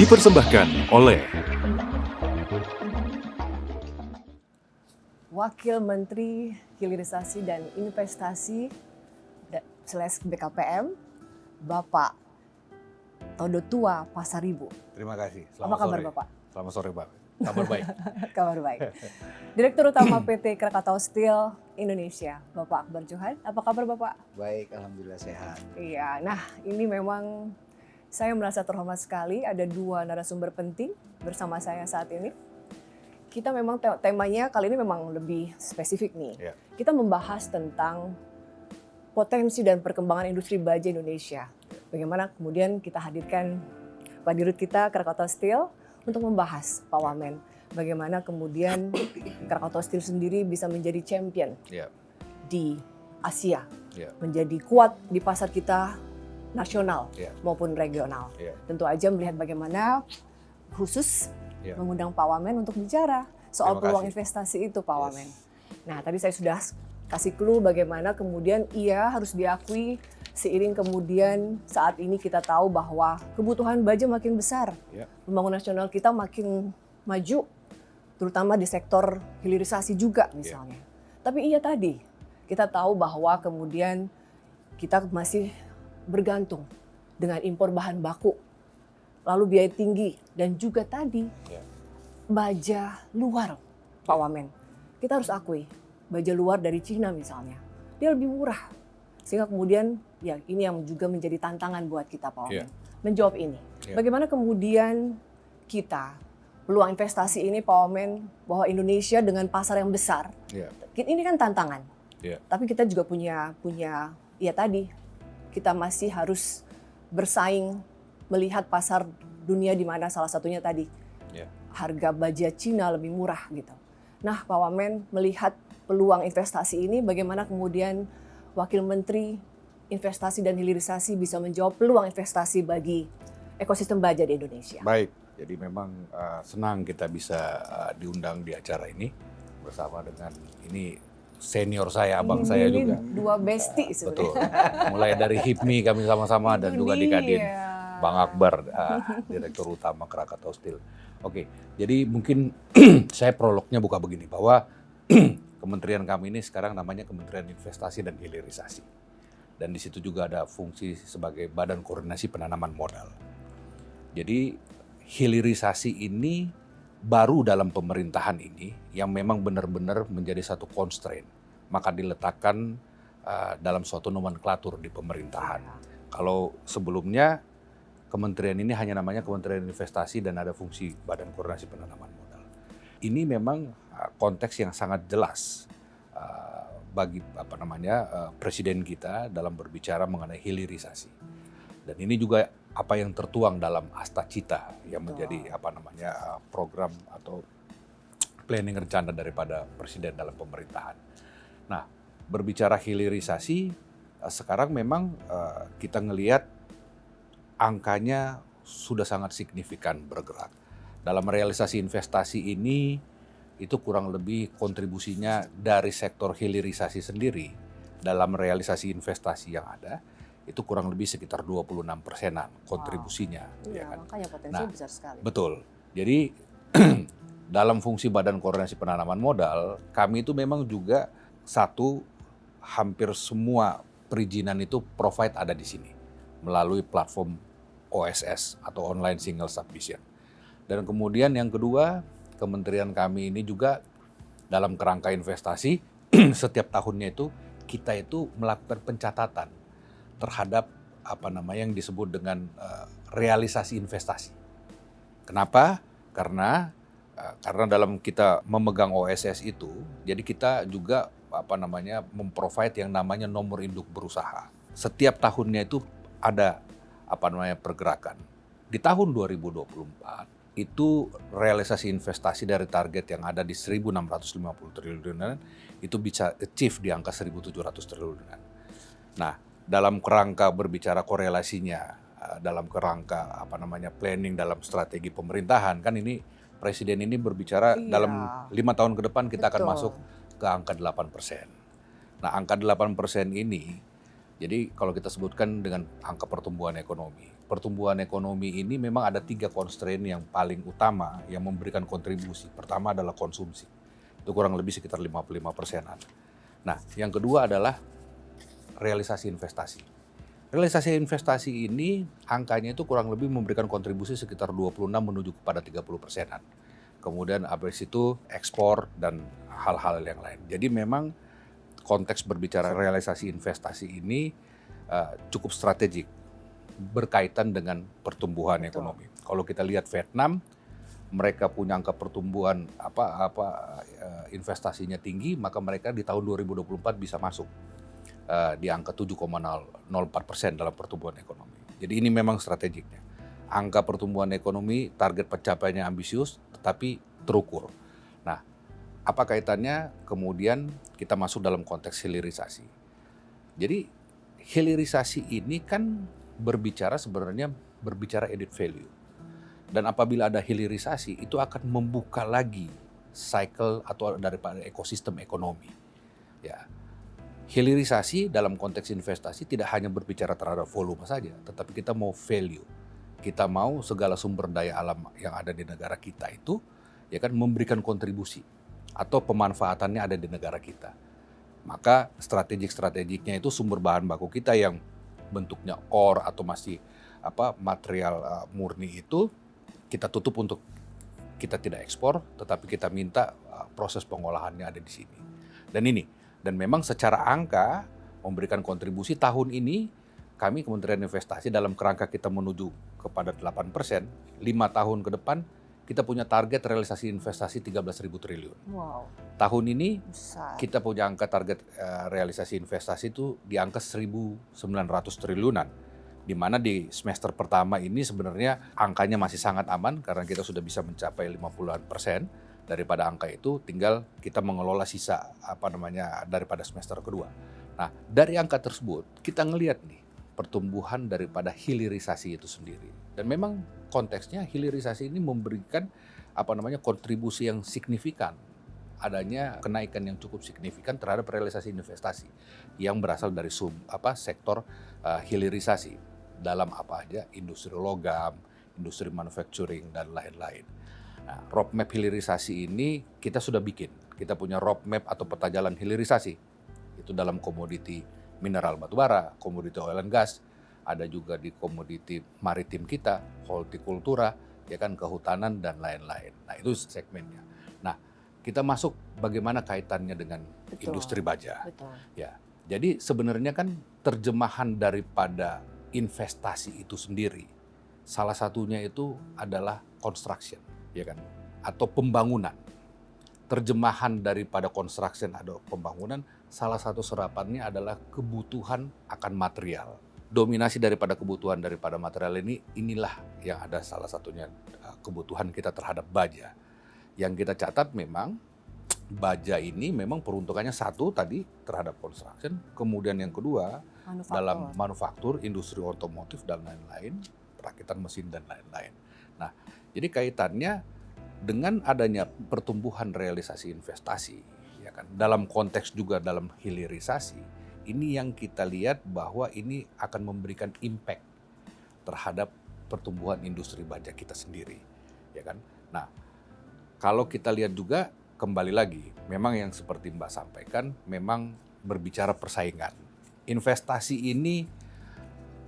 dipersembahkan oleh Wakil Menteri Hilirisasi dan Investasi BKPM, Bapak Todo Tua Pasaribu. Terima kasih. Apa kabar Bapak? Selamat sore Pak. Kabar baik. Kabar baik. Direktur Utama PT Krakatau Steel Indonesia, Bapak Akbar Johan. Apa kabar Bapak? Baik, alhamdulillah sehat. Iya, nah ini memang saya merasa terhormat sekali ada dua narasumber penting bersama saya saat ini. Kita memang temanya kali ini memang lebih spesifik nih. Ya. Kita membahas tentang potensi dan perkembangan industri baja Indonesia. Bagaimana kemudian kita hadirkan Pak Dirut kita Krakatau Steel untuk membahas Pak Wamen. Bagaimana kemudian Krakatau Steel sendiri bisa menjadi champion di Asia. Menjadi kuat di pasar kita nasional maupun regional. Tentu aja melihat bagaimana khusus mengundang Pak Wamen untuk bicara soal peluang investasi itu Pak Wamen. Nah tadi saya sudah kasih clue bagaimana kemudian ia harus diakui seiring kemudian saat ini kita tahu bahwa kebutuhan baja makin besar. Pembangunan nasional kita makin maju, terutama di sektor hilirisasi juga misalnya. Tapi iya tadi kita tahu bahwa kemudian kita masih bergantung dengan impor bahan baku, lalu biaya tinggi dan juga tadi baja luar Pak Wamen. Kita harus akui baja luar dari Cina misalnya, dia lebih murah. Sehingga kemudian ya ini yang juga menjadi tantangan buat kita Pak Wamen. Menjawab ini. Bagaimana kemudian kita peluang investasi ini Pak Wamen bahwa Indonesia dengan pasar yang besar. Ini kan tantangan. Tapi kita juga punya ya tadi kita masih harus bersaing melihat pasar dunia di mana salah satunya tadi harga baja Cina lebih murah gitu. Nah Pak Wamen melihat peluang investasi ini bagaimana kemudian Wakil Menteri Investasi dan Hilirisasi bisa menjawab peluang investasi bagi ekosistem baja di Indonesia. Baik, jadi memang senang kita bisa diundang di acara ini bersama dengan ini senior saya, abang saya juga. Dua bestie sebenarnya. Betul, mulai dari HIPMI kami sama-sama dan juga di Kadin. Bang Akbar, Direktur Utama Krakatau Steel. Oke, jadi mungkin saya prolognya buka begini, bahwa kementerian kami ini sekarang namanya Kementerian Investasi dan Hilirisasi. Dan di situ juga ada fungsi sebagai Badan Koordinasi Penanaman Modal. Jadi hilirisasi ini baru dalam pemerintahan ini yang memang benar-benar menjadi satu constraint. Maka diletakkan dalam suatu nomenklatur di pemerintahan. Kalau sebelumnya kementerian ini hanya namanya Kementerian Investasi dan ada fungsi Badan Koordinasi Penanaman Modal. Ini memang konteks yang sangat jelas bagi presiden kita dalam berbicara mengenai hilirisasi. Dan ini juga apa yang tertuang dalam Asta Cita yang menjadi program atau planning rencana daripada presiden dalam pemerintahan. Nah, berbicara hilirisasi sekarang memang kita ngelihat angkanya sudah sangat signifikan bergerak. Dalam realisasi investasi ini itu kurang lebih kontribusinya dari sektor hilirisasi sendiri dalam realisasi investasi yang ada itu kurang lebih sekitar 26%-an kontribusinya. Iya, makanya potensinya besar sekali. Betul. Jadi dalam fungsi Badan Koordinasi Penanaman Modal, kami itu memang juga hampir semua perizinan itu provide ada di sini melalui platform OSS atau Online Single Submission. Dan kemudian yang kedua, kementerian kami ini juga dalam kerangka investasi setiap tahunnya itu kita itu melakukan pencatatan terhadap yang disebut dengan realisasi investasi. Kenapa? Karena dalam kita memegang OSS itu, jadi kita juga memprovide yang namanya nomor induk berusaha. Setiap tahunnya itu ada pergerakan. Di tahun 2024 itu realisasi investasi dari target yang ada di 1.650 triliunan itu bisa achieve di angka 1.700 triliunan. Nah, dalam kerangka berbicara korelasinya, dalam kerangka planning dalam strategi pemerintahan, kan ini presiden ini berbicara dalam 5 tahun ke depan kita akan masuk ke angka 8%. Nah, angka 8% ini, jadi kalau kita sebutkan dengan angka pertumbuhan ekonomi, pertumbuhan ekonomi ini memang ada 3 constraint yang paling utama yang memberikan kontribusi. Pertama adalah konsumsi, itu kurang lebih sekitar 55%-an. Nah, yang kedua adalah realisasi investasi. Realisasi investasi ini angkanya itu kurang lebih memberikan kontribusi sekitar 26 menuju kepada 30%-an. Kemudian habis itu ekspor dan hal-hal yang lain. Jadi memang konteks berbicara realisasi investasi ini cukup strategik berkaitan dengan pertumbuhan ekonomi. Kalau kita lihat Vietnam, mereka punya angka pertumbuhan investasinya tinggi, maka mereka di tahun 2024 bisa masuk di angka 7,04% dalam pertumbuhan ekonomi. Jadi ini memang strategiknya. Angka pertumbuhan ekonomi, target pencapaiannya ambisius, tetapi terukur. Nah, apa kaitannya kemudian kita masuk dalam konteks hilirisasi? Jadi hilirisasi ini kan sebenarnya berbicara added value. Dan apabila ada hilirisasi, itu akan membuka lagi cycle atau daripada ekosistem ekonomi. Ya. Hilirisasi dalam konteks investasi tidak hanya berbicara terhadap volume saja, tetapi kita mau value. Kita mau segala sumber daya alam yang ada di negara kita itu ya kan memberikan kontribusi atau pemanfaatannya ada di negara kita. Maka strategiknya itu sumber bahan baku kita yang bentuknya ore atau masih material murni itu kita tutup untuk kita tidak ekspor, tetapi kita minta proses pengolahannya ada di sini. Dan memang secara angka memberikan kontribusi tahun ini kami Kementerian Investasi dalam kerangka kita menuju kepada 8%, 5 tahun ke depan kita punya target realisasi investasi 13.000 triliun. Wow. Tahun ini Besar. kita punya angka target realisasi investasi itu di angka 1.900 triliunan. Di mana di semester pertama ini sebenarnya angkanya masih sangat aman karena kita sudah bisa mencapai 50% daripada angka itu, tinggal kita mengelola sisa daripada semester kedua. Nah, dari angka tersebut kita ngelihat nih pertumbuhan daripada hilirisasi itu sendiri. Dan memang konteksnya hilirisasi ini memberikan kontribusi yang signifikan. Adanya kenaikan yang cukup signifikan terhadap realisasi investasi yang berasal dari sektor hilirisasi dalam apa aja, industri logam, industri manufacturing dan lain-lain. Nah, roadmap hilirisasi ini kita sudah bikin. Kita punya roadmap atau peta jalan hilirisasi. Itu dalam komoditi mineral batubara, komoditi oil and gas, ada juga di komoditi maritim kita, hortikultura, ya kan, kehutanan dan lain-lain. Nah, itu segmennya. Nah, kita masuk bagaimana kaitannya dengan industri baja. Betul. Ya. Jadi sebenarnya kan terjemahan daripada investasi itu sendiri salah satunya itu adalah construction, ya kan, atau pembangunan. Terjemahan daripada construction atau pembangunan, salah satu serapannya adalah kebutuhan akan material. Dominasi daripada kebutuhan daripada material inilah yang ada salah satunya kebutuhan kita terhadap baja. Yang kita catat memang baja ini memang peruntukannya satu tadi terhadap construction, kemudian yang kedua dalam manufaktur, industri otomotif dan lain-lain, perakitan mesin dan lain-lain. Nah, jadi kaitannya dengan adanya pertumbuhan realisasi investasi, ya kan, dalam konteks juga dalam hilirisasi, ini yang kita lihat bahwa ini akan memberikan impact terhadap pertumbuhan industri baja kita sendiri, ya kan. Nah, kalau kita lihat juga kembali lagi, memang yang seperti Mbak sampaikan, memang berbicara persaingan. Investasi ini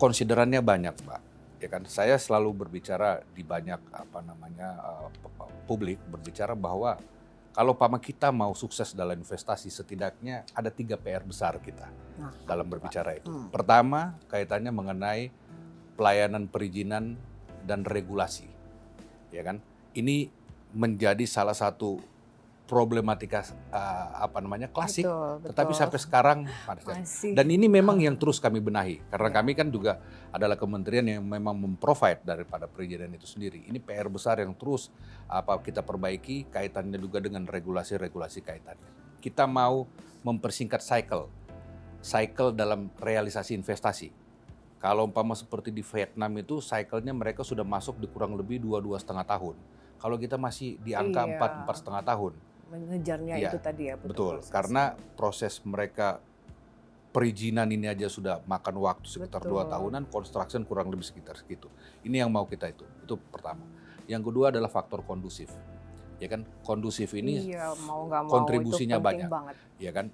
konsiderannya banyak, Mbak. Ya kan, saya selalu berbicara di banyak publik berbicara bahwa kalau kita mau sukses dalam investasi, setidaknya ada 3 PR besar kita dalam berbicara itu. Pertama, kaitannya mengenai pelayanan perizinan dan regulasi, ya kan. Ini menjadi salah satu problematika klasik, betul. tetapi sampai sekarang masih. Dan ini memang yang terus kami benahi karena kami kan juga adalah kementerian yang memang memprovide daripada perizinan itu sendiri. Ini PR besar yang terus kita perbaiki, kaitannya juga dengan regulasi-regulasi kaitannya. Kita mau mempersingkat cycle dalam realisasi investasi. Kalau umpama seperti di Vietnam itu cycle-nya mereka sudah masuk di kurang lebih 2,5 tahun. Kalau kita masih di angka 4,5 tahun. Mengejarnya itu tadi ya. Betul, karena proses mereka perizinan ini aja sudah makan waktu sekitar Betul. 2 tahunan, construction kurang lebih sekitar segitu. Ini yang mau kita itu pertama. Yang kedua adalah faktor kondusif. Ya kan, kondusif ini Iya, mau nggak mau kontribusinya itu penting banyak. banget. Ya kan.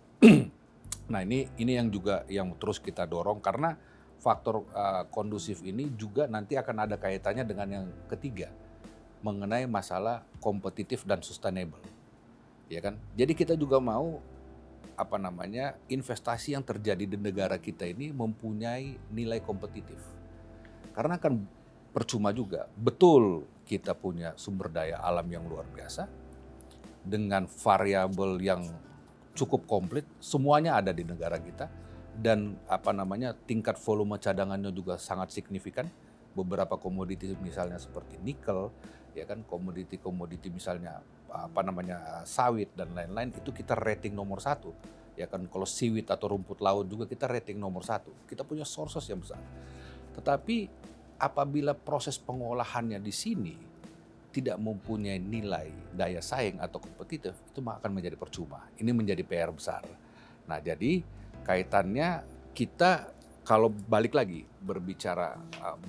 Nah, ini yang juga yang terus kita dorong karena faktor kondusif ini juga nanti akan ada kaitannya dengan yang ketiga mengenai masalah kompetitif dan sustainable. Ya kan? Jadi kita juga mau investasi yang terjadi di negara kita ini mempunyai nilai kompetitif. Karena kan percuma juga. Betul kita punya sumber daya alam yang luar biasa dengan variabel yang cukup komplit, semuanya ada di negara kita dan tingkat volume cadangannya juga sangat signifikan. Beberapa komoditi misalnya seperti nikel, ya kan, komoditi misalnya sawit dan lain-lain itu kita rating nomor 1. Ya kan, kalau seaweed atau rumput laut juga kita rating nomor 1. Kita punya sources yang besar. Tetapi apabila proses pengolahannya di sini tidak mempunyai nilai daya saing atau kompetitif, itu akan menjadi percuma. Ini menjadi PR besar. Nah, jadi kaitannya kita kalau balik lagi berbicara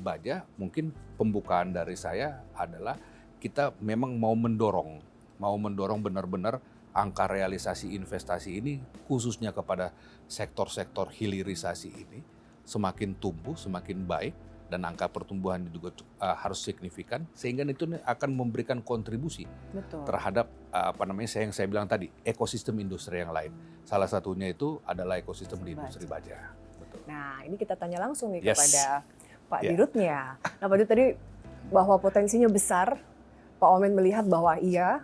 baja, mungkin pembukaan dari saya adalah kita memang mau mendorong benar-benar angka realisasi investasi ini khususnya kepada sektor-sektor hilirisasi ini semakin tumbuh, semakin baik. Dan angka pertumbuhan juga harus signifikan sehingga itu akan memberikan kontribusi terhadap yang saya bilang tadi, ekosistem industri yang lain. Salah satunya itu adalah ekosistem di industri baja. Betul. Nah, ini kita tanya langsung nih Yes. kepada Pak Dirutnya. Nah, Pak Dirut tadi bahwa potensinya besar, Pak Wamen melihat bahwa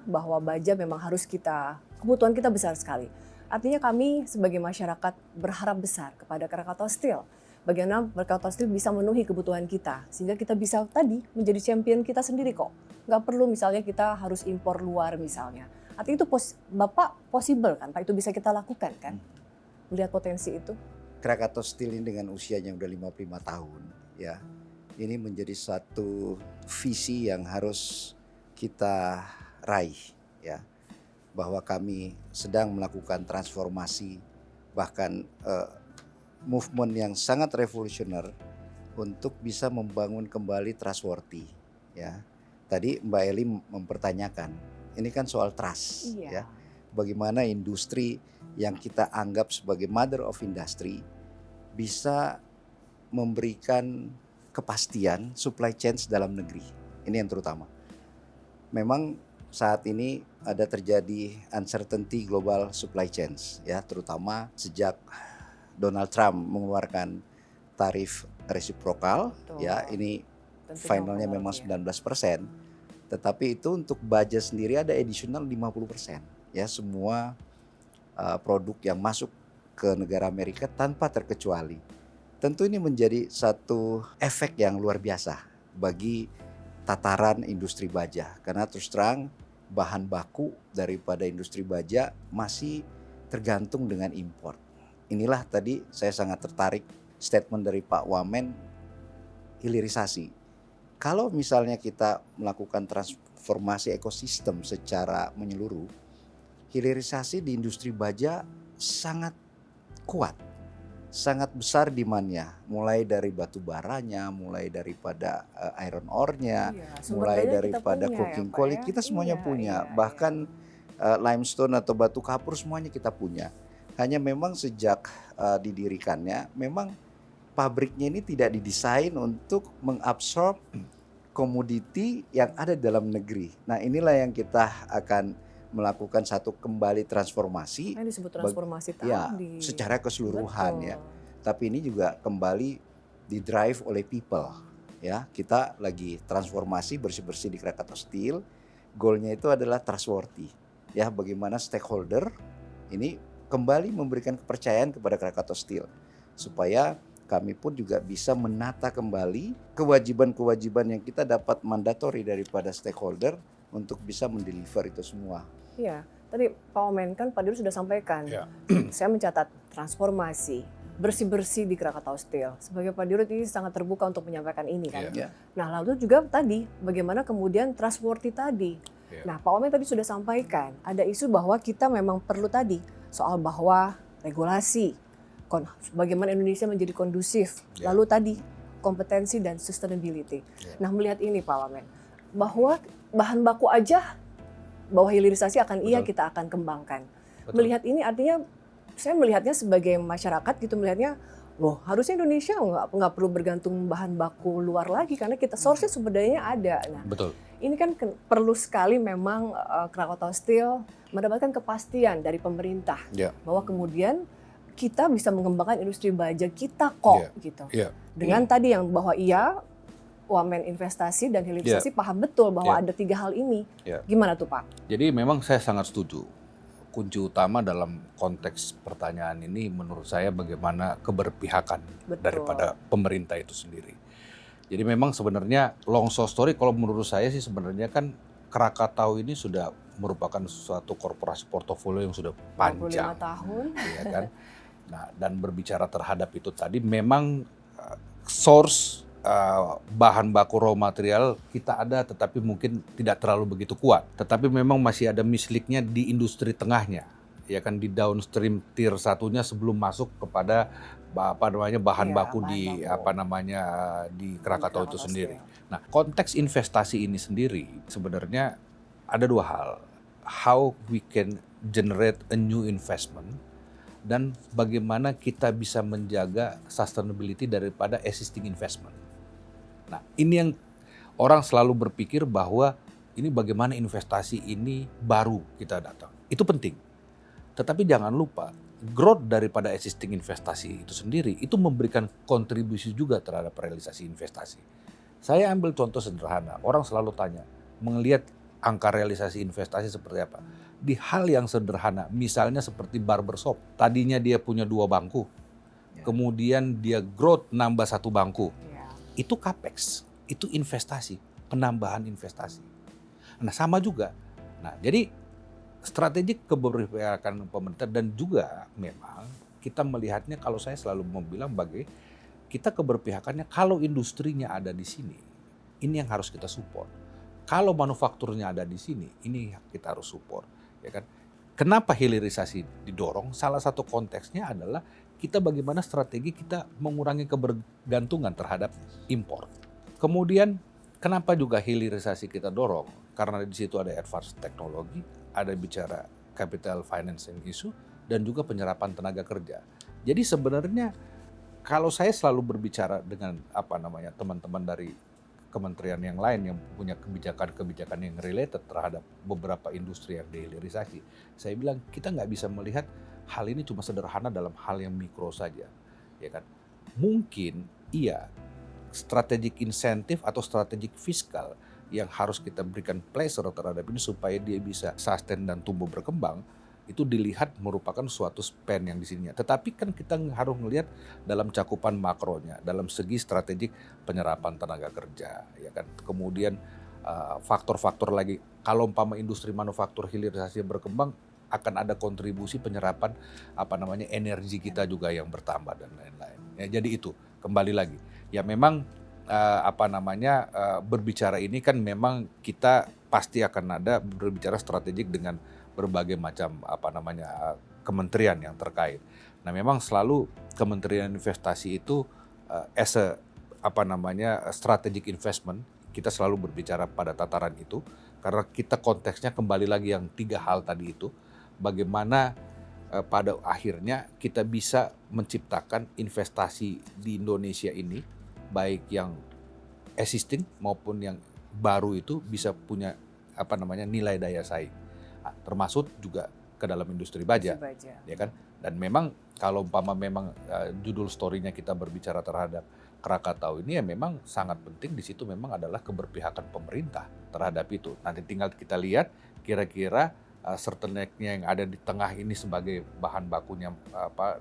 bahwa baja memang harus kebutuhan kita besar sekali. Artinya kami sebagai masyarakat berharap besar kepada Krakatau Steel. Bagaimana Krakatau Steel bisa memenuhi kebutuhan kita sehingga kita bisa tadi menjadi champion kita sendiri kok. Nggak perlu misalnya kita harus impor luar misalnya. Artinya itu Bapak possible kan Pak, itu bisa kita lakukan kan? Melihat potensi itu. Krakatau Steel ini dengan usianya udah 55 tahun ya. Ini menjadi satu visi yang harus kita raih ya. Bahwa kami sedang melakukan transformasi bahkan movement yang sangat revolusioner untuk bisa membangun kembali trustworthy ya. Tadi Mbak Eli mempertanyakan, ini kan soal trust ya. Bagaimana industri yang kita anggap sebagai mother of industry bisa memberikan kepastian supply chain dalam negeri. Ini yang terutama. Memang saat ini ada terjadi uncertainty global supply chains ya, terutama sejak Donald Trump mengeluarkan tarif resiprokal. Betul. Ya, ini tentu finalnya memang 19%. Tetapi itu untuk baja sendiri ada additional 50%. Ya, semua produk yang masuk ke negara Amerika tanpa terkecuali. Tentu ini menjadi satu efek yang luar biasa bagi tataran industri baja. Karena terus terang bahan baku daripada industri baja masih tergantung dengan impor. Inilah tadi saya sangat tertarik statement dari Pak Wamen, hilirisasi. Kalau misalnya kita melakukan transformasi ekosistem secara menyeluruh, hilirisasi di industri baja sangat kuat, sangat besar demand-nya, mulai dari batu baranya, mulai daripada iron ore-nya, mulai daripada coking coal, kita semuanya punya. Bahkan limestone atau batu kapur semuanya kita punya. Hanya memang sejak didirikannya, memang pabriknya ini tidak didesain untuk mengabsorb komoditi yang ada dalam negeri. Nah, inilah yang kita akan melakukan satu kembali transformasi. Ini disebut transformasi tadi. Ya, secara keseluruhan. Betul. Ya. Tapi ini juga kembali didrive oleh people. Ya, kita lagi transformasi bersih-bersih di Krakatau Steel. Goalnya itu adalah trustworthy. Ya, bagaimana stakeholder ini kembali memberikan kepercayaan kepada Krakatau Steel supaya kami pun juga bisa menata kembali kewajiban-kewajiban yang kita dapat mandatori daripada stakeholder untuk bisa mendeliver itu semua. Iya, tadi Pak Wamen kan Pak Dirut sudah sampaikan. Ya. Saya mencatat transformasi, bersih-bersih di Krakatau Steel. Sebagai Pak Dirut ini sangat terbuka untuk menyampaikan ini kan. Ya. Nah, lalu juga tadi bagaimana kemudian trustworthy tadi. Ya. Nah, Pak Wamen tadi sudah sampaikan ada isu bahwa kita memang perlu tadi soal bahwa regulasi, bagaimana Indonesia menjadi kondusif. Lalu tadi kompetensi dan sustainability. Nah, melihat ini Pak Wamen, bahwa bahan baku aja bahwa hilirisasi kita akan kembangkan. Betul. Melihat ini artinya saya melihatnya sebagai masyarakat gitu melihatnya, loh harusnya Indonesia nggak perlu bergantung bahan baku luar lagi karena kita source-nya sumber dayanya ada. Nah, Betul. ini kan perlu sekali memang Krakatau Steel mendapatkan kepastian dari pemerintah bahwa kemudian kita bisa mengembangkan industri baja kita kok gitu. Dengan tadi yang bahwa Wamen investasi dan hilirisasi paham betul bahwa ada 3 hal ini. Gimana tuh Pak? Jadi memang saya sangat setuju. Kunci utama dalam konteks pertanyaan ini menurut saya bagaimana keberpihakan daripada pemerintah itu sendiri. Jadi memang sebenarnya long story kalau menurut saya sih sebenarnya kan Krakatau ini sudah merupakan suatu korporasi portofolio yang sudah panjang. 25 tahun. Ya kan? Nah, dan berbicara terhadap itu tadi memang source bahan baku raw material kita ada tetapi mungkin tidak terlalu begitu kuat. Tetapi memang masih ada misliknya di industri tengahnya. Ya kan di downstream tier satunya sebelum masuk kepada bahan baku di di Krakatau itu sendiri. Nah, konteks investasi ini sendiri sebenarnya ada 2 hal. How we can generate a new investment dan bagaimana kita bisa menjaga sustainability daripada existing investment. Nah, ini yang orang selalu berpikir bahwa ini bagaimana investasi ini baru kita datang. Itu penting. Tetapi jangan lupa, growth daripada existing investasi itu sendiri, itu memberikan kontribusi juga terhadap realisasi investasi. Saya ambil contoh sederhana, orang selalu tanya, melihat angka realisasi investasi seperti apa. Di hal yang sederhana, misalnya seperti barbershop, tadinya dia punya 2 bangku, kemudian dia growth nambah 1 bangku. Itu capex, itu investasi, penambahan investasi. Nah, sama juga. Nah, jadi strategik keberpihakan pemerintah dan juga memang kita melihatnya kalau saya selalu mau bilang kita keberpihakannya kalau industrinya ada di sini, ini yang harus kita support. Kalau manufakturnya ada di sini, ini kita harus support, ya kan? Kenapa hilirisasi didorong? Salah satu konteksnya adalah kita bagaimana strategi kita mengurangi kebergantungan terhadap impor. Kemudian kenapa juga hilirisasi kita dorong? Karena di situ ada advanced teknologi, ada bicara capital financing issue, dan juga penyerapan tenaga kerja. Jadi sebenarnya kalau saya selalu berbicara dengan teman-teman dari kementerian yang lain yang punya kebijakan-kebijakan yang related terhadap beberapa industri yang dihilirisasi, saya bilang kita nggak bisa melihat hal ini cuma sederhana dalam hal yang mikro saja, ya kan? Mungkin strategic insentif atau strategic fiskal yang harus kita berikan pleasure terhadap ini supaya dia bisa sustain dan tumbuh berkembang, itu dilihat merupakan suatu spend yang di sininya. Tetapi kan kita harus melihat dalam cakupan makronya, dalam segi strategik penyerapan tenaga kerja, ya kan. Kemudian faktor-faktor lagi, kalau umpama industri manufaktur hilirisasi berkembang, akan ada kontribusi penyerapan energi kita juga yang bertambah dan lain-lain. Ya, jadi itu kembali lagi. Ya memang berbicara ini kan memang kita pasti akan ada berbicara strategik dengan berbagai macam kementerian yang terkait. Nah, memang selalu Kementerian Investasi itu strategic investment, kita selalu berbicara pada tataran itu karena kita konteksnya kembali lagi yang 3 hal tadi itu, bagaimana pada akhirnya kita bisa menciptakan investasi di Indonesia ini baik yang existing maupun yang baru itu bisa punya nilai daya saing. Termasuk juga ke dalam industri baja, ya kan? Dan memang kalau umpama memang judul story-nya kita berbicara terhadap Krakatau ini, ya memang sangat penting di situ memang adalah keberpihakan pemerintah terhadap itu. Nanti tinggal kita lihat kira-kira bottleneck-nya yang ada di tengah ini sebagai bahan bakunya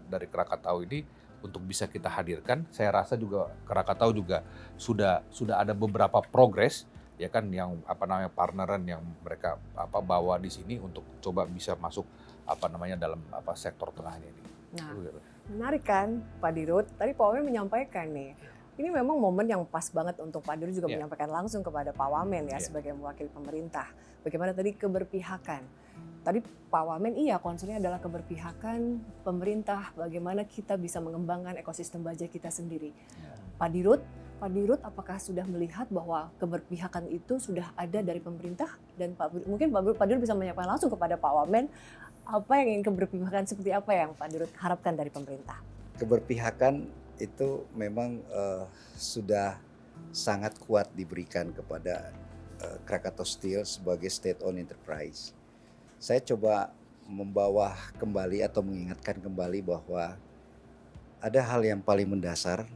dari Krakatau ini untuk bisa kita hadirkan. Saya rasa juga Krakatau juga sudah ada beberapa progres, ya kan, yang partneran yang mereka bawa di sini untuk coba bisa masuk dalam sektor tengahnya ini. Nah, menarik kan Pak Dirut? Tadi Pak Wamen menyampaikan nih, ini memang momen yang pas banget untuk Pak Dirut juga menyampaikan langsung kepada Pak Wamen sebagai mewakili pemerintah. Bagaimana tadi keberpihakan. tadi Pak Wamen concernnya adalah keberpihakan pemerintah, bagaimana kita bisa mengembangkan ekosistem baja kita sendiri. Pak Dirut apakah sudah melihat bahwa keberpihakan itu sudah ada dari pemerintah, dan mungkin Pak Dirut bisa menyampaikan langsung kepada Pak Wamen apa yang ingin keberpihakan, seperti apa yang Pak Dirut harapkan dari pemerintah? Keberpihakan itu memang sudah sangat kuat diberikan kepada Krakatau Steel sebagai state-owned enterprise. Saya coba membawa kembali atau mengingatkan kembali bahwa ada hal yang paling mendasar,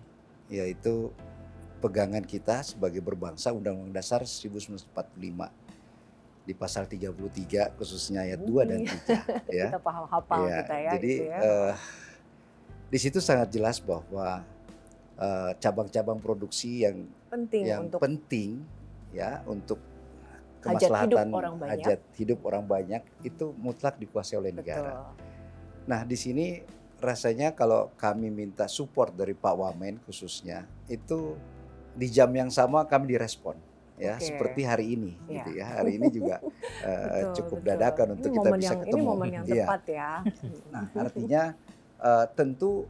yaitu pegangan kita sebagai berbangsa Undang-Undang Dasar 1945 di pasal 33 khususnya ayat 2 dan 3 ya. Kita paham hafal kita ya. Jadi gitu ya. Di situ sangat jelas bahwa cabang-cabang produksi yang penting ya untuk kemaslahatan hajat hidup orang banyak itu mutlak dikuasai oleh negara. Nah, di sini rasanya kalau kami minta support dari Pak Wamen khususnya, itu di jam yang sama kami direspon ya, seperti hari ini gitu ya. Hari ini juga cukup dadakan untuk kita bisa ketemu. Ini momen yang tepat ya. Nah, artinya tentu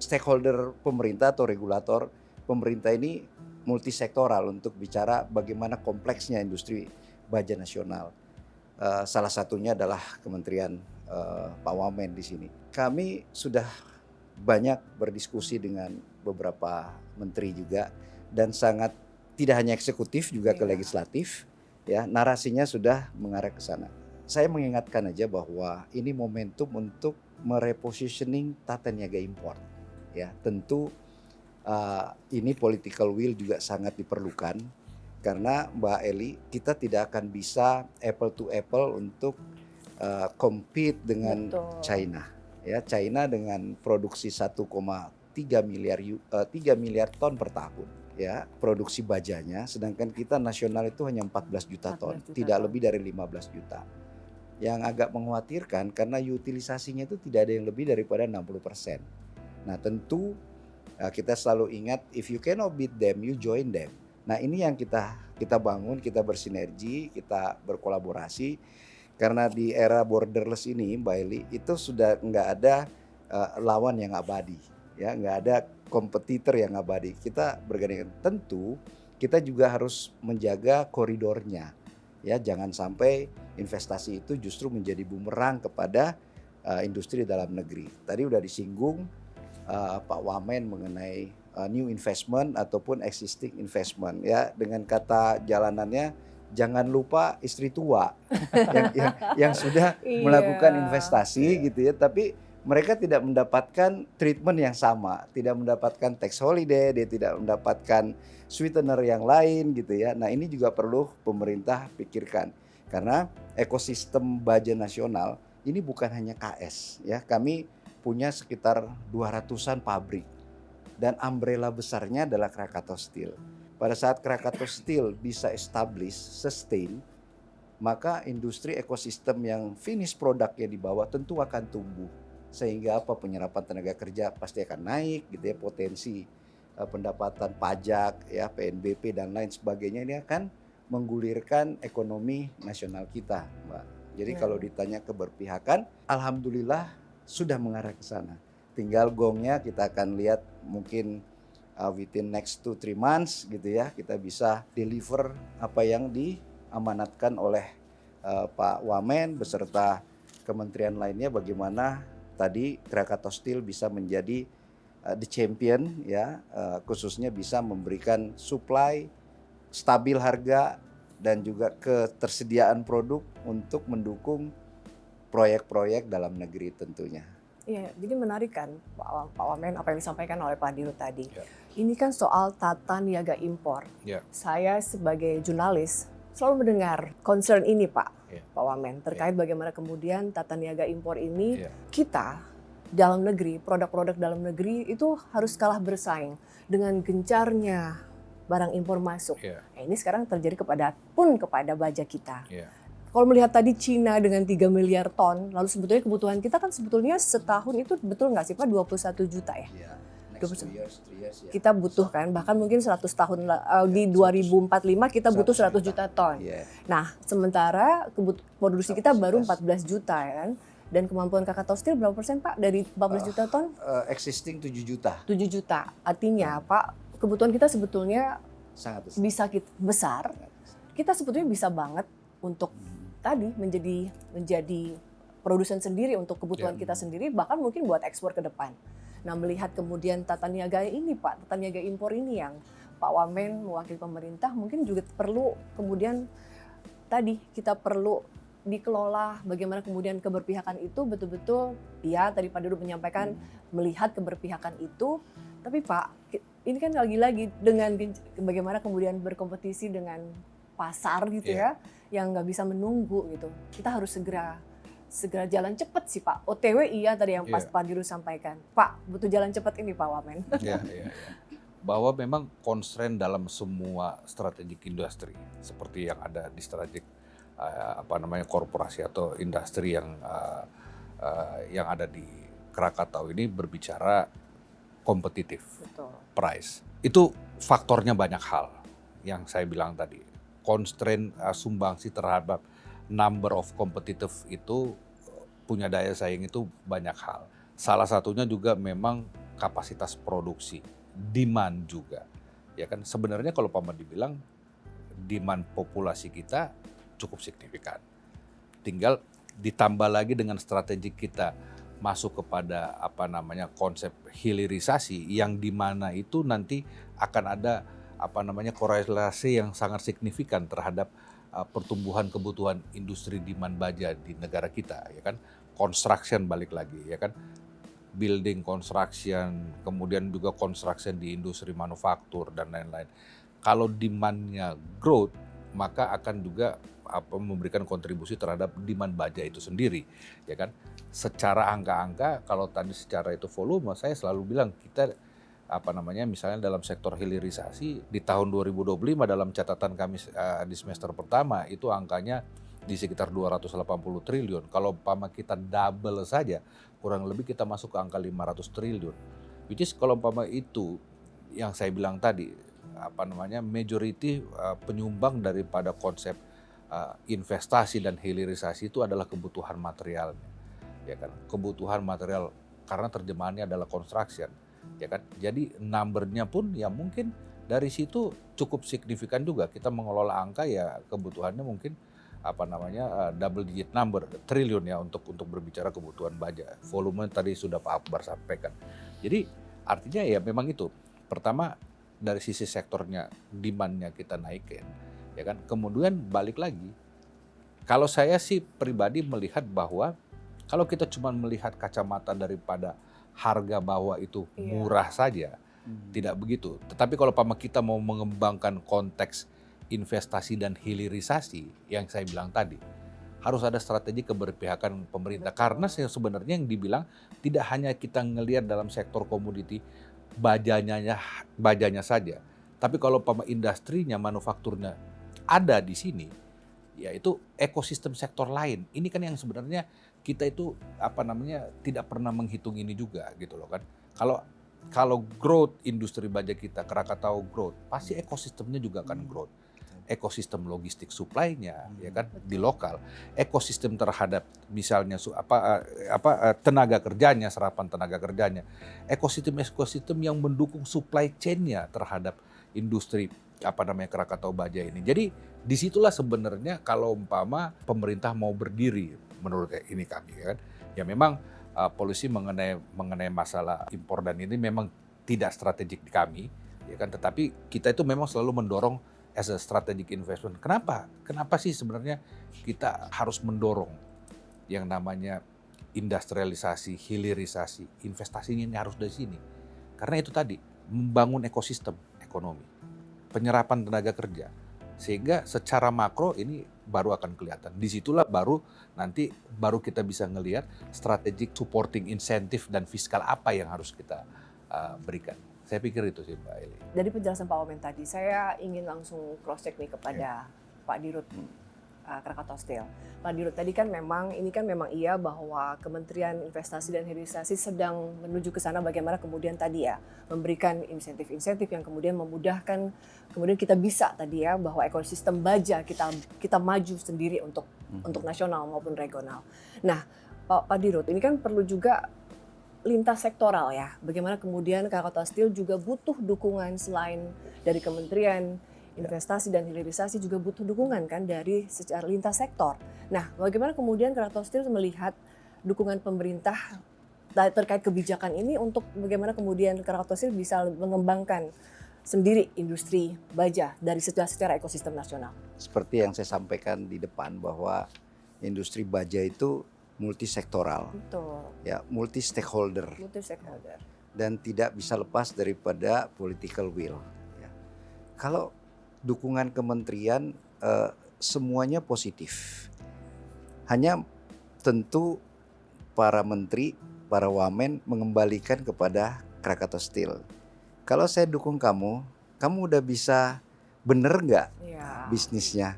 stakeholder pemerintah atau regulator pemerintah ini multisektoral untuk bicara bagaimana kompleksnya industri baja nasional. Salah satunya adalah Kementerian Pak Wamen di sini. Kami sudah banyak berdiskusi dengan beberapa menteri juga, dan sangat tidak hanya eksekutif juga ke legislatif ya, narasinya sudah mengarah ke sana. Saya mengingatkan aja bahwa ini momentum untuk merepositioning tata niaga import ya. Tentu ini political will juga sangat diperlukan, karena Mbak Eli, kita tidak akan bisa apple to apple untuk compete dengan China ya. China dengan produksi 1,3 miliar ton per tahun ya produksi bajanya, sedangkan kita nasional itu hanya 14 juta ton, tidak lebih dari 15 juta. Yang agak mengkhawatirkan karena utilisasinya itu tidak ada yang lebih daripada 60%. Nah, tentu kita selalu ingat, if you cannot beat them, you join them. Nah, ini yang kita bangun, kita bersinergi, kita berkolaborasi, karena di era borderless ini, Mbak Eli, itu sudah nggak ada lawan yang abadi, ya, nggak ada kompetitor yang abadi. Kita bergandingan. Tentu kita juga harus menjaga koridornya, ya, jangan sampai investasi itu justru menjadi bumerang kepada industri dalam negeri. Tadi udah disinggung Pak Wamen mengenai new investment ataupun existing investment ya, dengan kata jalanannya jangan lupa istri tua yang sudah melakukan investasi gitu ya, tapi mereka tidak mendapatkan treatment yang sama, tidak mendapatkan tax holiday, dia tidak mendapatkan sweetener yang lain gitu ya. Nah, ini juga perlu pemerintah pikirkan, karena ekosistem baja nasional ini bukan hanya KS ya, kami punya sekitar 200-an pabrik, dan umbrella besarnya adalah Krakatau Steel. Pada saat Krakatau Steel bisa establish, sustain, maka industri ekosistem yang finish produknya di bawah tentu akan tumbuh, sehingga penyerapan tenaga kerja pasti akan naik gitu ya, potensi pendapatan pajak ya, PNBP dan lain sebagainya ini akan menggulirkan ekonomi nasional kita, Mbak. Jadi kalau ditanya keberpihakan, alhamdulillah sudah mengarah ke sana. Tinggal gongnya kita akan lihat mungkin within next 2-3 months gitu ya, kita bisa deliver apa yang diamanatkan oleh Pak Wamen beserta kementerian lainnya, bagaimana tadi Krakatau Steel bisa menjadi the champion ya, khususnya bisa memberikan supply, stabil harga, dan juga ketersediaan produk untuk mendukung proyek-proyek dalam negeri tentunya. Iya, jadi menarik kan Pak Wamen apa yang disampaikan oleh Pak Dirut tadi. Ini kan soal tata niaga impor. Saya sebagai jurnalis selalu mendengar concern ini Pak Wamen, terkait bagaimana kemudian tata niaga impor ini kita dalam negeri, produk-produk dalam negeri itu harus kalah bersaing dengan gencarnya barang impor masuk. Ini sekarang terjadi kepada baja kita. Kalau melihat tadi Cina dengan 3 miliar ton, lalu sebetulnya kebutuhan kita kan sebetulnya setahun itu betul nggak sih Pak 21 juta ya? Next 2 years, 3 years, ya. kita butuhkan bahkan mungkin 100 tahun di 2045 kita butuh 100 juta ton. Iya. Nah, sementara produksi kita baru 14 juta ya kan. Dan kemampuan Krakatau Steel berapa persen Pak dari 14 juta ton? Existing 7 juta. 7 juta. Artinya Pak, kebutuhan kita sebetulnya Sangat besar. bisa besar. Kita sebetulnya bisa banget untuk tadi menjadi produsen sendiri untuk kebutuhan kita sendiri, bahkan mungkin buat ekspor ke depan. Nah, melihat kemudian tata niaga ini Pak, tata niaga impor ini yang Pak Wamen mewakili pemerintah mungkin juga perlu kemudian tadi kita perlu dikelola bagaimana kemudian keberpihakan itu betul-betul ya tadi Pak Dirut menyampaikan melihat keberpihakan itu, tapi Pak ini kan lagi-lagi dengan bagaimana kemudian berkompetisi dengan pasar gitu ya yang nggak bisa menunggu gitu, kita harus segera jalan cepat sih Pak. OTW iya tadi yang Pak Dirut sampaikan. Pak, butuh jalan cepat ini Pak Wamen. Iya. Bahwa memang constraint dalam semua strategic industri seperti yang ada di strategic korporasi atau industri yang ada di Krakatau ini berbicara kompetitif. Betul. Price. Itu faktornya banyak hal yang saya bilang tadi. Constraint sumbangsi terhadap number of competitive itu punya daya saing itu banyak hal. Salah satunya juga memang kapasitas produksi, demand juga. Ya kan sebenarnya kalau Pak dibilang demand populasi kita cukup signifikan. Tinggal ditambah lagi dengan strategi kita masuk kepada konsep hilirisasi yang di mana itu nanti akan ada korelasi yang sangat signifikan terhadap pertumbuhan kebutuhan industri demand baja di negara kita, ya kan? Construction balik lagi, ya kan? Building construction, kemudian juga construction di industri manufaktur dan lain-lain. Kalau demand-nya growth, maka akan juga memberikan kontribusi terhadap demand baja itu sendiri, ya kan? Secara angka-angka, kalau tadi secara itu volume, saya selalu bilang kita misalnya dalam sektor hilirisasi di tahun 2025 dalam catatan kami di semester pertama itu angkanya di sekitar 280 triliun. Kalau umpama kita double saja, kurang lebih kita masuk ke angka 500 triliun. Which is kalau umpama itu yang saya bilang tadi, majority penyumbang daripada konsep investasi dan hilirisasi itu adalah kebutuhan materialnya. Ya kan? Kebutuhan material karena terjemahannya adalah construction. Ya kan, jadi numbernya pun ya mungkin dari situ cukup signifikan juga kita mengelola angka ya kebutuhannya mungkin double digit number triliun ya untuk berbicara kebutuhan baja. Volume tadi sudah Pak Akbar sampaikan. Jadi artinya ya memang itu. Pertama dari sisi sektornya demand-nya kita naikin, ya kan. Kemudian balik lagi, kalau saya sih pribadi melihat bahwa kalau kita cuma melihat kacamata daripada harga bawah itu murah saja, tidak begitu. Tetapi kalau kita mau mengembangkan konteks investasi dan hilirisasi yang saya bilang tadi, harus ada strategi keberpihakan pemerintah. Karena sebenarnya yang dibilang tidak hanya kita ngelihat dalam sektor komoditi bajanya saja, tapi kalau industrinya, manufakturnya ada di sini, yaitu ekosistem sektor lain. Ini kan yang sebenarnya kita itu tidak pernah menghitung ini juga gitu loh kan. Kalau growth industri baja kita, Krakatau growth, pasti ekosistemnya juga akan growth. Ekosistem logistik supply-nya ya kan di lokal, ekosistem terhadap misalnya tenaga kerjanya, serapan tenaga kerjanya, ekosistem yang mendukung supply chain-nya terhadap industri Krakatau baja ini. Jadi disitulah sebenarnya kalau umpama pemerintah mau berdiri menurut ini kami kan, ya memang polisi mengenai masalah impor dan ini memang tidak strategik di kami, ya kan. Tetapi kita itu memang selalu mendorong as a strategic investment. Kenapa? Kenapa sih sebenarnya kita harus mendorong yang namanya industrialisasi, hilirisasi, investasinya ini harus dari sini. Karena itu tadi membangun ekosistem ekonomi, penyerapan tenaga kerja. Sehingga secara makro ini baru akan kelihatan. Disitulah baru kita bisa ngelihat strategic supporting insentif dan fiskal apa yang harus kita berikan. Saya pikir itu sih Mbak Eli. Dari penjelasan Pak Wamen tadi, saya ingin langsung cross check nih kepada Pak Dirut Krakatau Steel. Pak Dirut, tadi kan memang ini kan memang iya bahwa Kementerian Investasi dan Hilirisasi sedang menuju ke sana bagaimana kemudian tadi ya memberikan insentif-insentif yang kemudian memudahkan kemudian kita bisa tadi ya bahwa ekosistem baja kita maju sendiri untuk nasional maupun regional. Nah, Pak Dirut, ini kan perlu juga lintas sektoral ya. Bagaimana kemudian Krakatau Steel juga butuh dukungan selain dari Kementerian Investasi dan Hilirisasi juga butuh dukungan kan dari secara lintas sektor. Nah, bagaimana kemudian Krakatau Steel melihat dukungan pemerintah terkait kebijakan ini untuk bagaimana kemudian Krakatau Steel bisa mengembangkan sendiri industri baja dari secara ekosistem nasional. Seperti yang saya sampaikan di depan bahwa industri baja itu multisektoral, Betul. ya, multi stakeholder, dan tidak bisa lepas daripada political will. Ya. Kalau dukungan kementerian semuanya positif, hanya tentu para menteri, para wamen mengembalikan kepada Krakatau Steel. Kalau saya dukung kamu udah bisa bener nggak bisnisnya,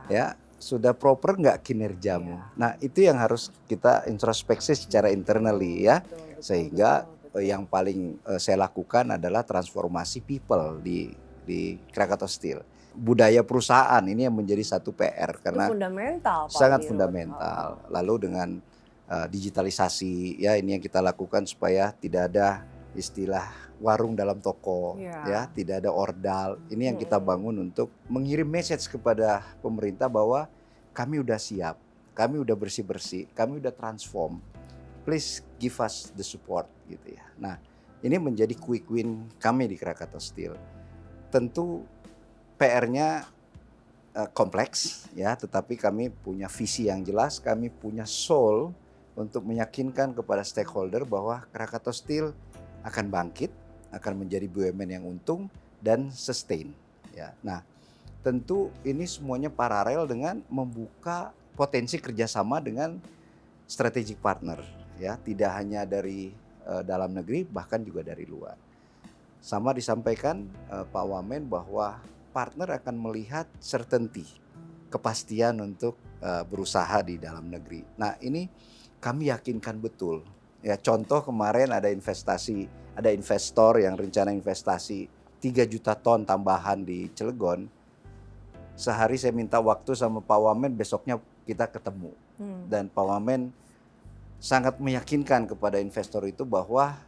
ya? Sudah proper nggak kinerjamu? Nah, itu yang harus kita introspeksi secara internally ya. Sehingga yang paling saya lakukan adalah transformasi people di Krakatau Steel. Budaya perusahaan ini yang menjadi satu PR karena itu fundamental, Pak sangat Dirut. fundamental. Lalu dengan digitalisasi ya, ini yang kita lakukan supaya tidak ada istilah warung dalam toko, ya, tidak ada ordal. Ini yang kita bangun untuk mengirim message kepada pemerintah bahwa kami udah siap, kami udah bersih-bersih, kami udah transform. Please give us the support gitu ya. Nah, ini menjadi quick win kami di Krakatau Steel. Tentu PR-nya kompleks ya, tetapi kami punya visi yang jelas, kami punya soul untuk meyakinkan kepada stakeholder bahwa Krakatau Steel akan bangkit, akan menjadi BUMN yang untung dan sustain. Ya, nah tentu ini semuanya paralel dengan membuka potensi kerjasama dengan strategic partner, ya, tidak hanya dari dalam negeri bahkan juga dari luar. Sama disampaikan Pak Wamen bahwa partner akan melihat certainty, kepastian untuk berusaha di dalam negeri. Nah ini kami yakinkan betul. Ya, contoh kemarin ada investor yang rencana investasi 3 juta ton tambahan di Cilegon. Sehari saya minta waktu sama Pak Wamen, besoknya kita ketemu. Dan Pak Wamen sangat meyakinkan kepada investor itu bahwa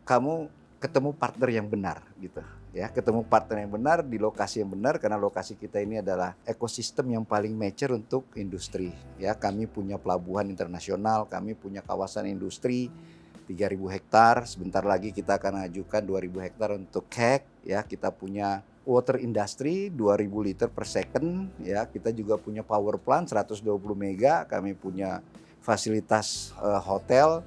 kamu ketemu partner yang benar gitu. Ya, ketemu partner yang benar di lokasi yang benar karena lokasi kita ini adalah ekosistem yang paling mature untuk industri. Ya, kami punya pelabuhan internasional, kami punya kawasan industri 3.000 hektar. Sebentar lagi kita akan ajukan 2.000 hektar untuk KEK. Ya, kita punya water industry 2.000 liter per second. Ya, kita juga punya power plant 120 mega. Kami punya fasilitas hotel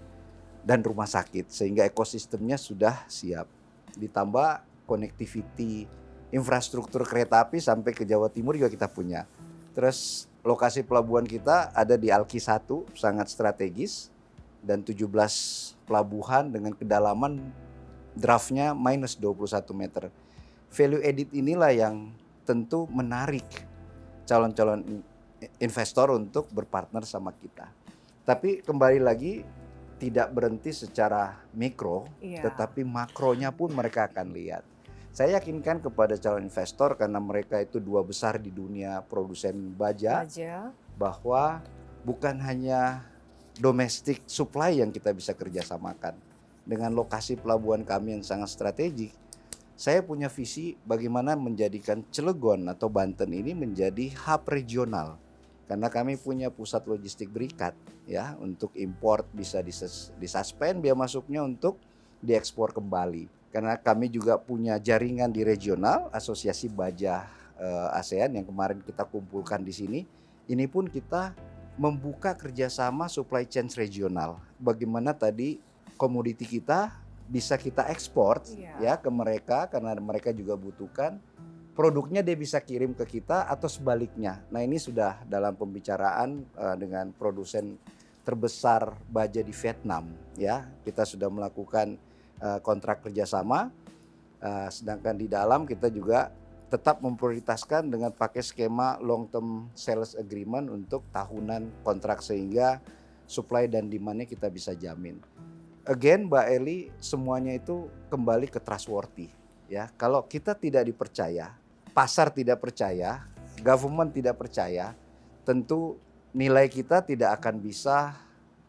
dan rumah sakit sehingga ekosistemnya sudah siap. Ditambah connectivity infrastruktur kereta api sampai ke Jawa Timur juga kita punya. Terus lokasi pelabuhan kita ada di Alki 1, sangat strategis, dan 17 pelabuhan dengan kedalaman draftnya minus 21 meter. Value added inilah yang tentu menarik calon-calon investor untuk berpartner sama kita. Tapi kembali lagi tidak berhenti secara mikro, tetapi makronya pun mereka akan lihat. Saya yakinkan kepada calon investor karena mereka itu 2 besar di dunia produsen baja. Bahwa bukan hanya domestic supply yang kita bisa kerjasamakan. Dengan lokasi pelabuhan kami yang sangat strategik, saya punya visi bagaimana menjadikan Cilegon atau Banten ini menjadi hub regional. Karena kami punya pusat logistik berikat ya, untuk import bisa disuspend biaya masuknya untuk diekspor kembali. Karena kami juga punya jaringan di regional, Asosiasi Baja ASEAN yang kemarin kita kumpulkan di sini. Ini pun kita membuka kerjasama supply chain regional. Bagaimana tadi komoditi kita bisa kita ekspor ya ke mereka karena mereka juga butuhkan. Produknya dia bisa kirim ke kita atau sebaliknya. Nah ini sudah dalam pembicaraan dengan produsen terbesar baja di Vietnam. Ya, kita sudah melakukan kontrak kerjasama. Sedangkan di dalam kita juga tetap memprioritaskan dengan pakai skema long term sales agreement untuk tahunan kontrak sehingga supply dan demand-nya kita bisa jamin. Again Mbak Eli, semuanya itu kembali ke trustworthy ya. Kalau kita tidak dipercaya, pasar tidak percaya, government tidak percaya, tentu nilai kita tidak akan bisa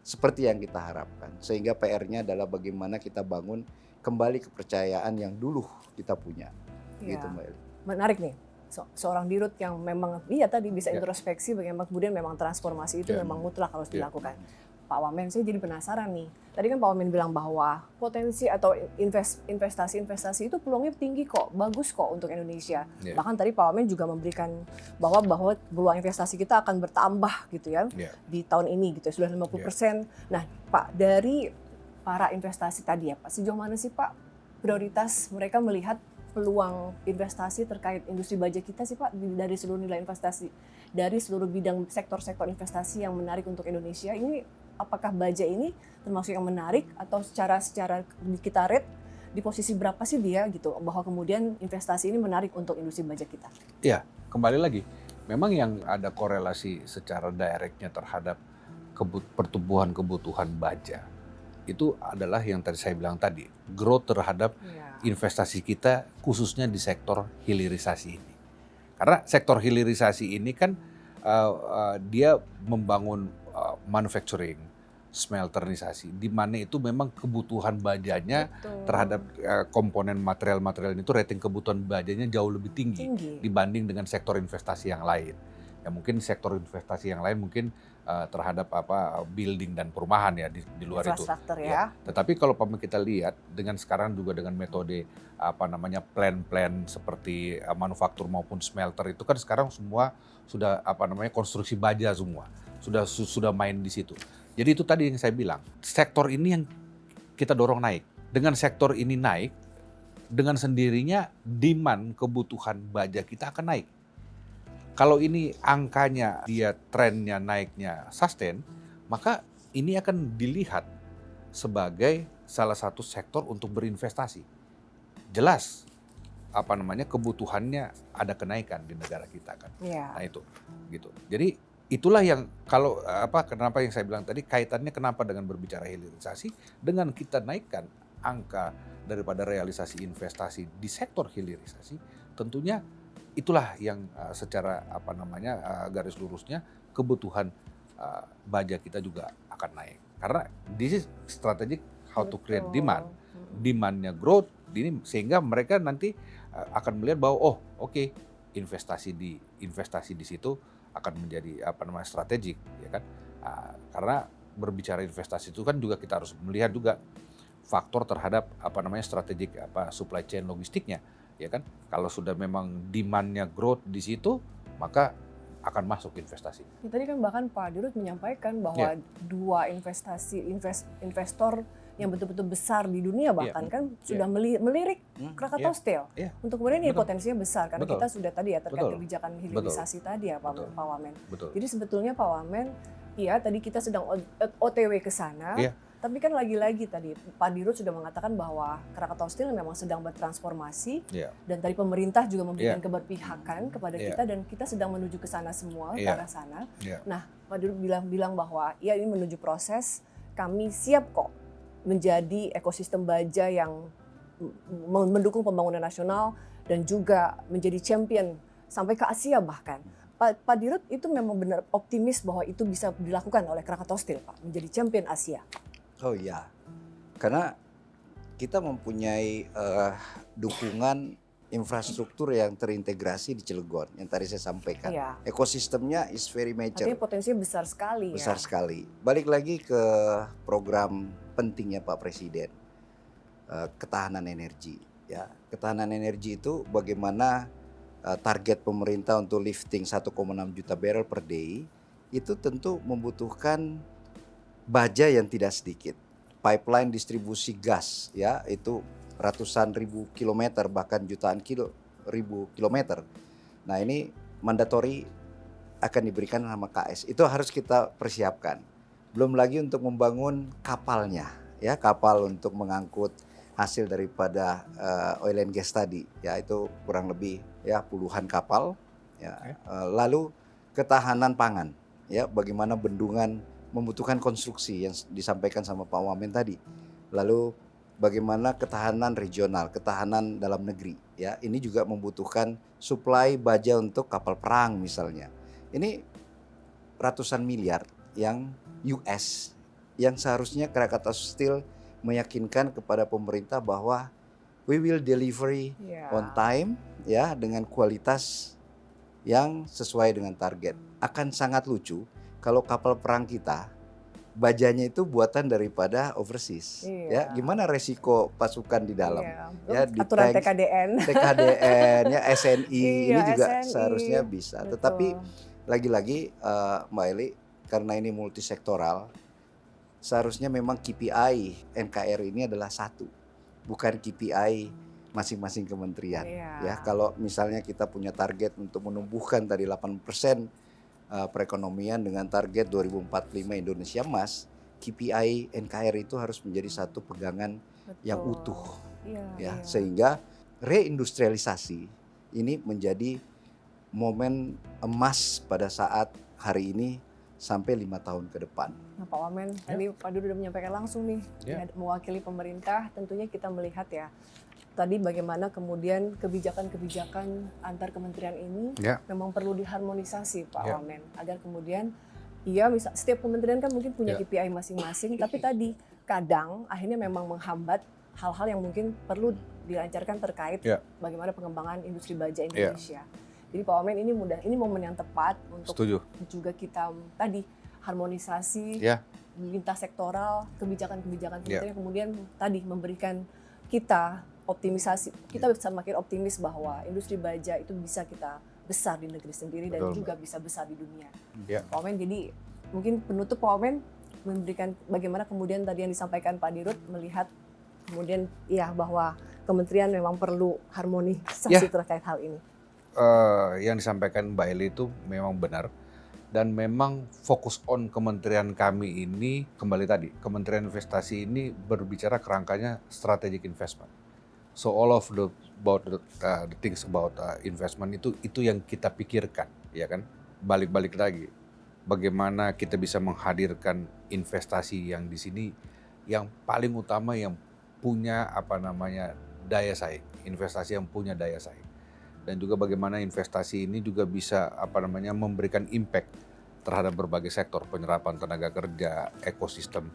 seperti yang kita harapkan. Sehingga PR-nya adalah bagaimana kita bangun kembali kepercayaan yang dulu kita punya. Ya. Gitu Mbak Eli. Menarik nih. Seorang dirut yang memang tadi bisa Ya. introspeksi bagaimana kemudian memang transformasi itu Ya. memang mutlak harus Ya. dilakukan. Pak Wamen, saya jadi penasaran nih. Tadi kan Pak Wamen bilang bahwa potensi atau investasi itu peluangnya tinggi kok, bagus kok untuk Indonesia. Ya. Bahkan tadi Pak Wamen juga memberikan bahwa peluang investasi kita akan bertambah gitu ya Ya. di tahun ini gitu, sudah 50%. Nah, Pak, dari para investasi tadi ya Pak, sejauh mana sih Pak prioritas mereka melihat peluang investasi terkait industri baja kita sih Pak, dari seluruh nilai investasi, dari seluruh bidang sektor-sektor investasi yang menarik untuk Indonesia ini, apakah baja ini termasuk yang menarik atau secara kita rate di posisi berapa sih dia gitu, bahwa kemudian investasi ini menarik untuk industri baja kita? Ya, kembali lagi, memang yang ada korelasi secara directnya terhadap pertumbuhan kebutuhan baja itu adalah yang tadi saya bilang tadi, growth terhadap investasi kita khususnya di sektor hilirisasi ini. Karena sektor hilirisasi ini kan dia membangun manufacturing, smelterisasi, di mana itu memang kebutuhan bajanya terhadap komponen material-material itu rating kebutuhan bajanya jauh lebih tinggi dibanding dengan sektor investasi yang lain. Ya mungkin sektor investasi yang lain mungkin terhadap building dan perumahan ya di luar itu. Ya. Tetapi kalau kita lihat dengan sekarang juga dengan metode plan seperti manufaktur maupun smelter itu kan sekarang semua sudah konstruksi baja semua. Sudah main di situ. Jadi itu tadi yang saya bilang, sektor ini yang kita dorong naik. Dengan sektor ini naik, dengan sendirinya demand kebutuhan baja kita akan naik. Kalau ini angkanya dia trennya naiknya sustain, maka ini akan dilihat sebagai salah satu sektor untuk berinvestasi. Jelas kebutuhannya ada kenaikan di negara kita kan. Ya. Nah itu gitu. Jadi itulah yang kenapa yang saya bilang tadi kaitannya kenapa dengan berbicara hilirisasi dengan kita naikkan angka daripada realisasi investasi di sektor hilirisasi, tentunya itulah yang secara garis lurusnya kebutuhan baja kita juga akan naik. Karena this is strategic how to create demand. Demandnya growth ini sehingga mereka nanti akan melihat bahwa investasi di situ akan menjadi strategik ya kan. Karena berbicara investasi itu kan juga kita harus melihat juga faktor terhadap strategik supply chain logistiknya. Ya kan, kalau sudah memang demand-nya growth di situ, maka akan masuk investasi. Ya, tadi kan bahkan Pak Dirut menyampaikan bahwa dua investor yang betul-betul besar di dunia bahkan kan sudah melirik Krakatau Steel untuk kemudian ini potensinya besar karena kita sudah tadi ya terkait kebijakan hilirisasi tadi ya Pak Wamen. Jadi sebetulnya Pak Wamen, tadi kita sedang OTW ke sana. Tapi kan lagi-lagi tadi Pak Dirut sudah mengatakan bahwa Krakatau Steel memang sedang bertransformasi dan tadi pemerintah juga memberikan keberpihakan kepada kita dan kita sedang menuju ke sana semua ke arah sana. Nah Pak Dirut bilang bahwa ini menuju proses, kami siap kok menjadi ekosistem baja yang mendukung pembangunan nasional dan juga menjadi champion sampai ke Asia bahkan. Pak Dirut itu memang benar optimis bahwa itu bisa dilakukan oleh Krakatau Steel Pak menjadi champion Asia. Oh iya, karena kita mempunyai dukungan infrastruktur yang terintegrasi di Cilegon yang tadi saya sampaikan. Ekosistemnya is very mature. Artinya potensinya besar sekali. Besar sekali. Balik lagi ke program pentingnya Pak Presiden, ketahanan energi. Ya, ketahanan energi itu bagaimana target pemerintah untuk lifting 1,6 juta barrel per day itu tentu membutuhkan baja yang tidak sedikit, pipeline distribusi gas ya itu ratusan ribu kilometer bahkan jutaan ribu kilometer. Nah ini mandatory akan diberikan sama KS, itu harus kita persiapkan. Belum lagi untuk membangun kapalnya ya, kapal untuk mengangkut hasil daripada oil and gas tadi, ya itu kurang lebih ya puluhan kapal, ya. Lalu ketahanan pangan, ya bagaimana bendungan membutuhkan konstruksi yang disampaikan sama Pak Wamen tadi. Lalu bagaimana ketahanan regional, ketahanan dalam negeri, ya ini juga membutuhkan suplai baja untuk kapal perang misalnya. Ini ratusan miliar yang US yang seharusnya Krakatau Steel meyakinkan kepada pemerintah bahwa we will delivery on time, ya dengan kualitas yang sesuai dengan target. Akan sangat lucu kalau kapal perang kita bajanya itu buatan daripada overseas. Ya, gimana resiko pasukan di dalam? Ya, di aturan tank, TKDN, ya SNI ini juga SNI. Seharusnya bisa. Betul. Tetapi lagi-lagi Mbak Eli, karena ini multisektoral, seharusnya memang KPI NKRI ini adalah satu, bukan KPI masing-masing kementerian. Ya, kalau misalnya kita punya target untuk menumbuhkan tadi 8% perekonomian dengan target 2045 Indonesia Emas, KPI NKRI itu harus menjadi satu pegangan yang utuh. Sehingga reindustrialisasi ini menjadi momen emas pada saat hari ini sampai 5 tahun ke depan. Nah, Pak Wamen, tadi Pak Dirut sudah menyampaikan langsung nih, mewakili pemerintah, tentunya kita melihat ya, tadi bagaimana kemudian kebijakan-kebijakan antar kementerian ini memang perlu diharmonisasi, Pak Wamen, agar kemudian setiap kementerian kan mungkin punya KPI masing-masing, tapi tadi kadang akhirnya memang menghambat hal-hal yang mungkin perlu dilancarkan terkait bagaimana pengembangan industri baja Indonesia. Jadi Pak Wamen ini momen yang tepat untuk juga kita tadi harmonisasi lintas sektoral, kebijakan-kebijakan kementerian kemudian tadi memberikan kita optimisasi, kita bisa makin optimis bahwa industri baja itu bisa kita besar di negeri sendiri dan juga bisa besar di dunia. Pak Wamen, jadi mungkin penutup Pak Wamen memberikan bagaimana kemudian tadi yang disampaikan Pak Dirut melihat kemudian bahwa kementerian memang perlu harmonisasi terkait hal ini. Yang disampaikan Mbak Eli itu memang benar dan memang fokus on kementerian kami ini kembali tadi, Kementerian Investasi ini berbicara kerangkanya strategic investment. So all of the things about investment itu yang kita pikirkan, ya kan? Balik-balik lagi, bagaimana kita bisa menghadirkan investasi yang di sini yang paling utama yang punya daya saing, investasi yang punya daya saing, dan juga bagaimana investasi ini juga bisa memberikan impact terhadap berbagai sektor, penyerapan tenaga kerja, ekosistem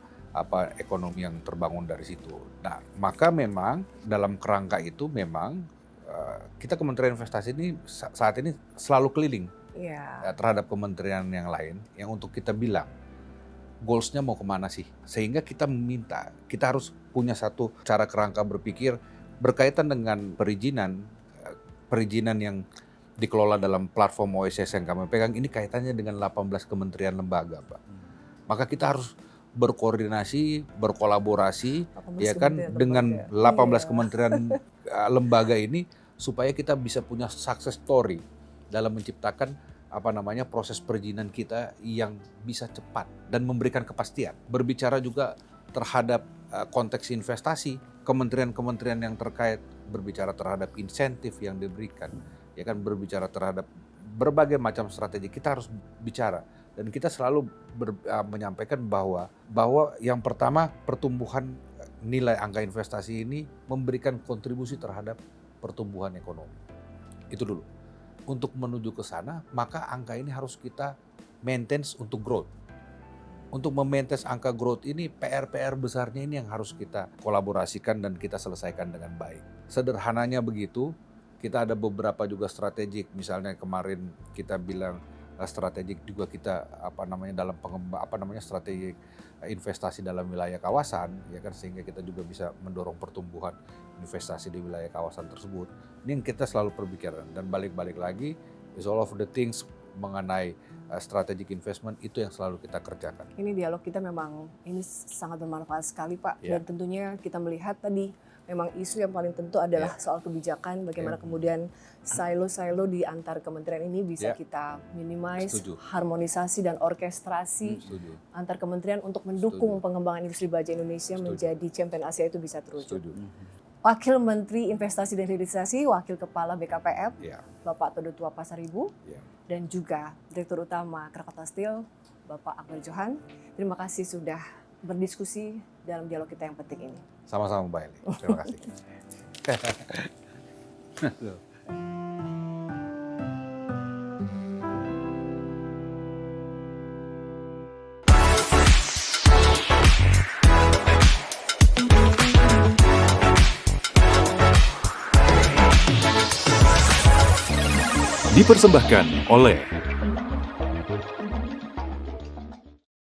ekonomi yang terbangun dari situ. Nah, maka memang dalam kerangka itu memang kita Kementerian Investasi ini saat ini selalu keliling terhadap kementerian yang lain yang untuk kita bilang goals-nya mau kemana sih. Sehingga kita meminta, kita harus punya satu cara kerangka berpikir berkaitan dengan perizinan yang dikelola dalam platform OSS yang kami pegang ini kaitannya dengan 18 kementerian lembaga, Pak. Maka kita harus berkoordinasi, berkolaborasi ya kan dengan 18 kementerian lembaga ini supaya kita bisa punya success story dalam menciptakan proses perizinan kita yang bisa cepat dan memberikan kepastian. Berbicara juga terhadap konteks investasi, kementerian-kementerian yang terkait berbicara terhadap insentif yang diberikan, ya kan berbicara terhadap berbagai macam strategi. Kita harus bicara. Dan kita selalu menyampaikan bahwa yang pertama pertumbuhan nilai angka investasi ini memberikan kontribusi terhadap pertumbuhan ekonomi. Itu dulu. Untuk menuju ke sana, maka angka ini harus kita maintain untuk growth. Untuk memaintain angka growth ini, PR besarnya ini yang harus kita kolaborasikan dan kita selesaikan dengan baik. Sederhananya begitu, kita ada beberapa juga strategik. Misalnya kemarin kita bilang strategik juga kita dalam strategik investasi dalam wilayah kawasan, ya kan, sehingga kita juga bisa mendorong pertumbuhan investasi di wilayah kawasan tersebut. Ini yang kita selalu perpikirkan dan balik-balik lagi is all of the things mengenai strategic investment itu yang selalu kita kerjakan. Ini dialog kita memang ini sangat bermanfaat sekali Pak. Ya. Dan tentunya kita melihat tadi memang isu yang paling tentu adalah soal kebijakan, bagaimana kemudian silo-silo di antar kementerian ini bisa kita minimize, Setuju. harmonisasi dan orkestrasi Setuju. antar kementerian untuk mendukung pengembangan industri baja Indonesia menjadi champion Asia itu bisa terwujud. Setuju. Wakil Menteri Investasi dan Hilirisasi, Wakil Kepala BKPM, Ya. Bapak Todotua Pasaribu, Ya. dan juga Direktur Utama Krakatau Steel, Bapak Akbar Johan. Terima kasih sudah berdiskusi dalam dialog kita yang penting ini. Sama-sama Mbak Eli. Terima kasih. Dipersembahkan oleh